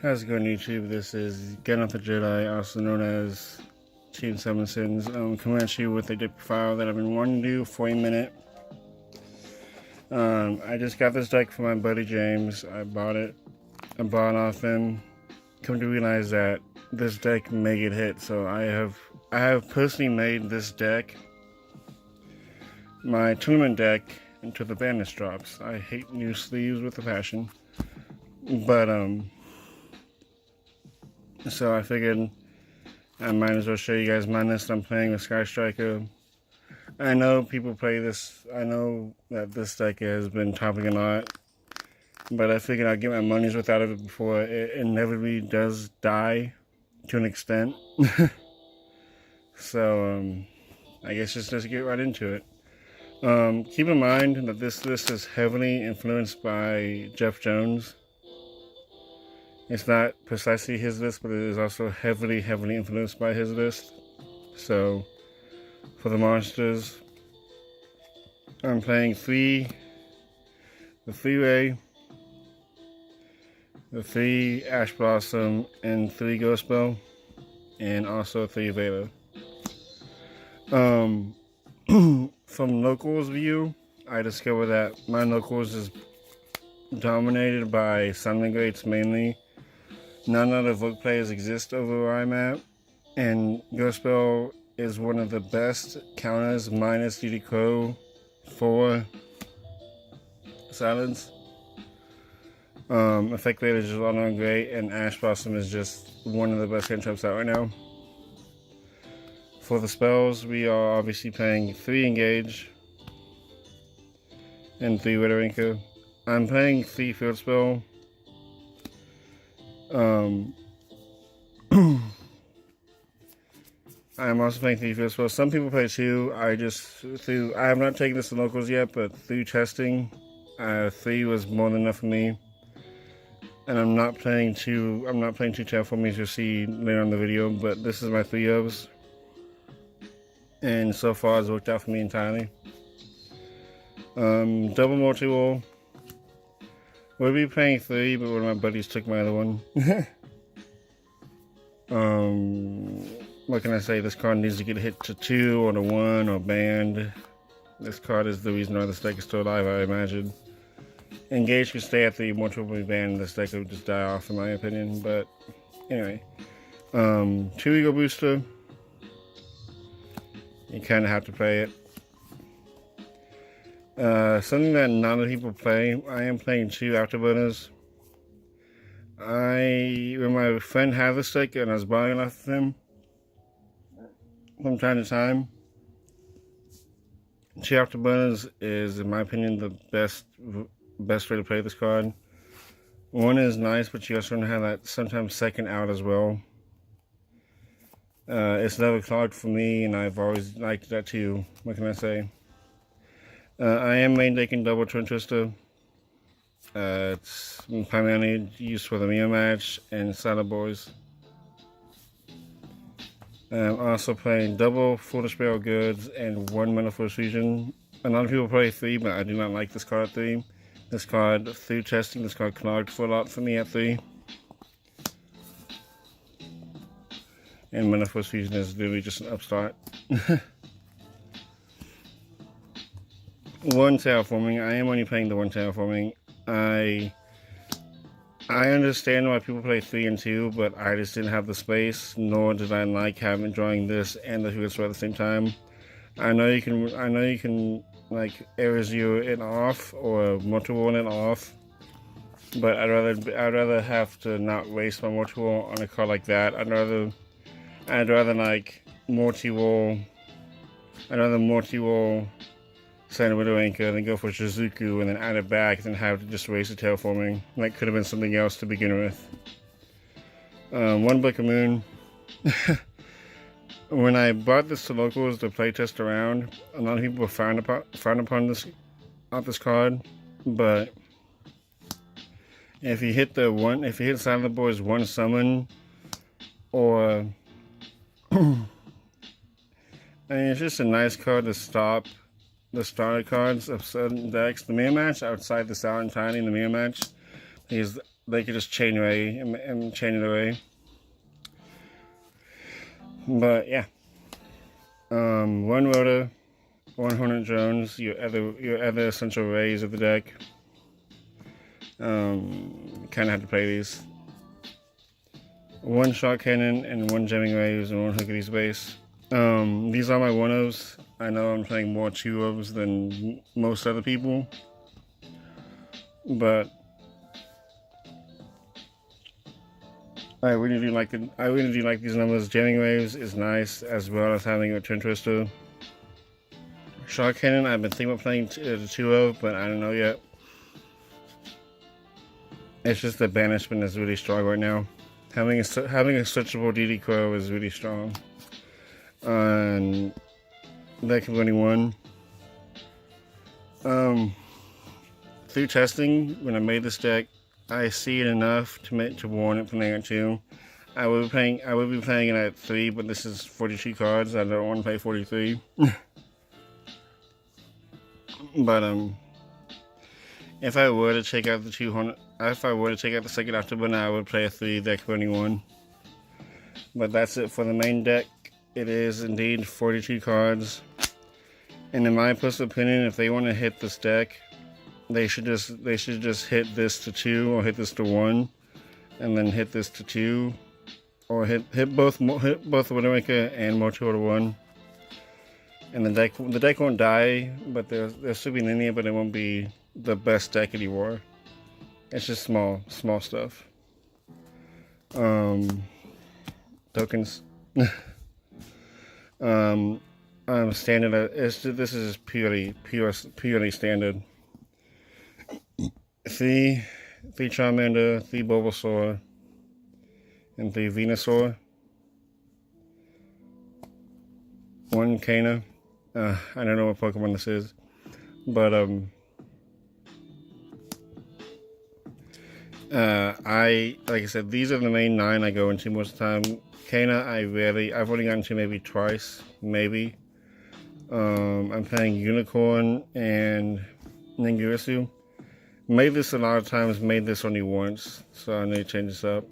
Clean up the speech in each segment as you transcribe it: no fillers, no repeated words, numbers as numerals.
How's it going, YouTube? This is Get the Jedi, also known as Team Seven Sins. Coming at you with a deck profile that I've been wanting to do for a minute. I just got this deck from my buddy James. I bought it. I bought off him. Come to realize that this deck may get hit, so I have personally made this deck my tournament deck until the banish drops. I hate new sleeves with a passion, but so I figured I might as well show you guys my list. I'm playing with Sky Striker. I know people play this. I know that this deck has been topping a lot, but I figured I'd get my money's worth out of it before it inevitably does die to an extent. So I guess just let's get right into it. Keep in mind that this list is heavily influenced by Jeff Jones. It's not precisely his list, but it is also heavily influenced by his list. So, for the monsters, I'm playing the 3-Ray, the 3 Ash Blossom, and 3 Ghost Bell, and also 3 Vela. From locals view, I discovered that my locals is dominated by Sunling Greats mainly. None of the Vogue players exist over where I'm at, and Ghost Bell is one of the best counters minus DD Crow for silence. Effect rate is just all on great, and Ash Blossom is just one of the best cantrips out right now. For the spells, we are obviously playing 3 Engage and 3 Widow Anchor. I'm playing 3 Field Spell. I'm also playing 3 Field Spell. Some people play 2. I have not taken this to locals yet, but through testing, 3 was more than enough for me. And I'm not playing 2 Terraformings you'll see later on in the video, but this is my 3 O's. And so far it's worked out for me entirely. Double multi-wall. We'll be playing 3, but one of my buddies took my other one. What can I say? This card needs to get hit to 2 or to 1 or banned. This card is the reason why this deck is still alive, I imagine. Engage can stay at 3, Mortal will be banned. This deck will just die off, in my opinion. But anyway, 2 Ego Booster. You kind of have to play it. Something that not a lot of people play. I am playing 2 Afterburners. When my friend had this deck and I was buying it off of him from time to time, 2 Afterburners is, in my opinion, the best way to play this card. 1 is nice, but you also want to have that sometimes second out as well. It's never clogged for me, and I've always liked that too. What can I say? I am main decking double Twin Twister. It's primarily used for the mirror match and Saddle Boys. I'm also playing double Foolish Barrel Goods and 1 Mana Force Fusion. A lot of people play 3, but I do not like this card at 3. This card, through testing, this card clogged for a lot for me at 3. And Mana Force Fusion is literally just an upstart. 1 Terraforming. I am only playing the 1 Terraforming. I understand why people play 3 and 2, but I just didn't have the space, nor did I like drawing this and the Field Spell at the same time. I know you can like Erasure it off or multi-wall it off, but I'd rather have to not waste my multi-wall on a card like that. I'd rather like multi-wall. I'd rather multi-wall Sand Widow Anchor, then go for Shizuku, and then add it back, then have to just waste the Terraforming. That could have been something else to begin with. 1 Book of Moon. When I bought this to locals to play test around, a lot of people were frowned upon this card, but if you hit Silent Boy's 1 summon, or I mean, it's just a nice card to stop the starter cards of certain decks. The mirror match outside the Sour and Tiny in the mirror match is they could just chain away and chain it away. But yeah, one rotor, 100 drones, your other essential rays of the deck. Kind of have to play these. One shot cannon and one jamming rays and one hookity space. These are my 1-ofs. I know I'm playing more 2-ofs than most other people, but I really do like these numbers. Jamming waves is nice, as well as having a Twin Twister. Shot cannon, I've been thinking about playing the 2-of, but I don't know yet. It's just the banishment is really strong right now. Having a searchable DD Crow is really strong. And deck of only one. Through testing, when I made this deck, I see it enough to warrant it playing at 2. I would be playing it at 3, but this is 42 cards. I don't want to play 43. But if I were to take out the 200, if I were to take out the second afterburner, I would play a 3 deck of only one. But that's it for the main deck. It is indeed 42 cards. And in my personal opinion, if they want to hit this deck, they should just hit this to 2 or hit this to 1, and then hit this to 2, or hit both Widowmaker and Motor to 1. And the deck won't die, but there'll still be linear, but it won't be the best deck anymore. It's just small stuff. Tokens. Standard. This is purely standard. 3 Charmander, 3 Bulbasaur, and 3 Venusaur. 1 Kana. I don't know what Pokemon this is, but like I said, these are the main 9 I go into most of the time. Kana, I've only gotten to maybe twice, maybe. I'm playing Unicorn and Ningirsu. Made this a lot of times, made this only once, so I need to change this up.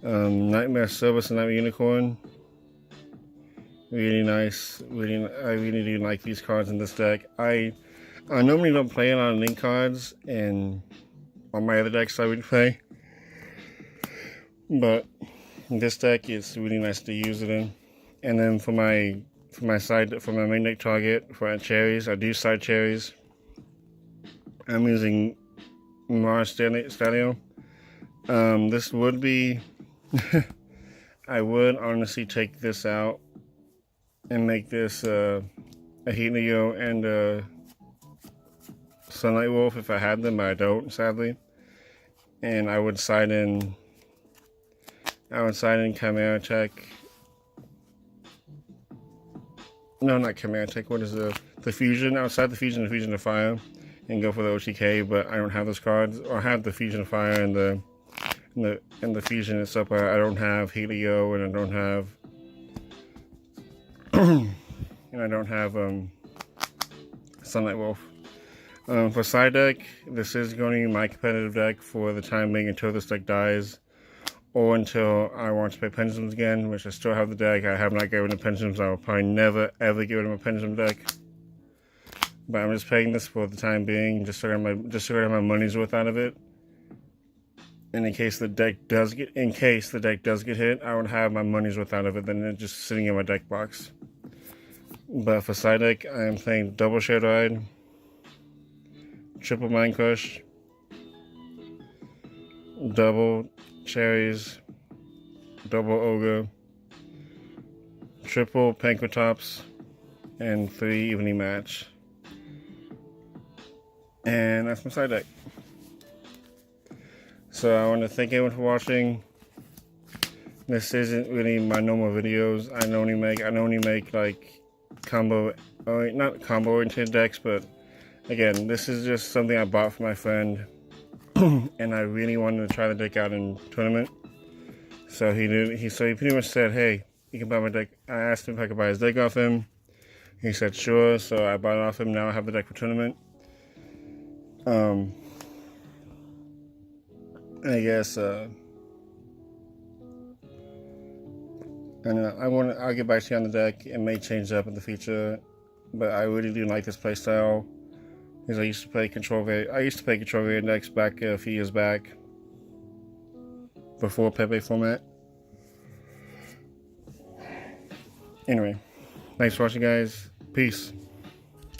Nightmare Service and Nightmare Unicorn. Really nice. I really do like these cards in this deck. I normally don't play a lot of link cards on my other decks I would play, but this deck is really nice to use it in. And then for my main deck target for cherries, I do side cherries. I'm using Mars Stalio. This would be I would honestly take this out and make this a Helio and a Sunlight Wolf if I had them, but I don't, sadly. And I would side in Chimera Tech. No, not Chimera Tech. What is the Fusion? Outside the Fusion of Fire, and go for the OTK. But I don't have those cards. Or I have the Fusion of Fire and the Fusion itself. But I don't have Helio, and I don't have Sunlight Wolf. For side deck, this is going to be my competitive deck for the time being until this deck dies, or until I want to play Pendulums again, which I still have the deck. I have not given the Pendulums. I will probably never ever give them a Pendulum deck. But I'm just playing this for the time being, just so I get my money's worth out of it. And in case the deck does get hit, I would have my money's worth out of it than it just sitting in my deck box. But for side deck, I am playing double Shared Ride, triple Mind Crush, double Cherries, double Ogre, triple Pankratops, and 3 Evenly Match. And that's my side deck. So I want to thank everyone for watching. This isn't really my normal videos. I only make like not combo oriented decks, but again, this is just something I bought for my friend, and I really wanted to try the deck out in tournament. So he pretty much said, "Hey, you can buy my deck." I asked him if I could buy his deck off him. He said, "Sure." So I bought it off him. Now I have the deck for tournament. I guess and I'll get back to you on the deck. It may change up in the future, but I really do like this playstyle because I used to play Control Variant decks back a few years back before Pepe format. Anyway, thanks for watching, guys. Peace.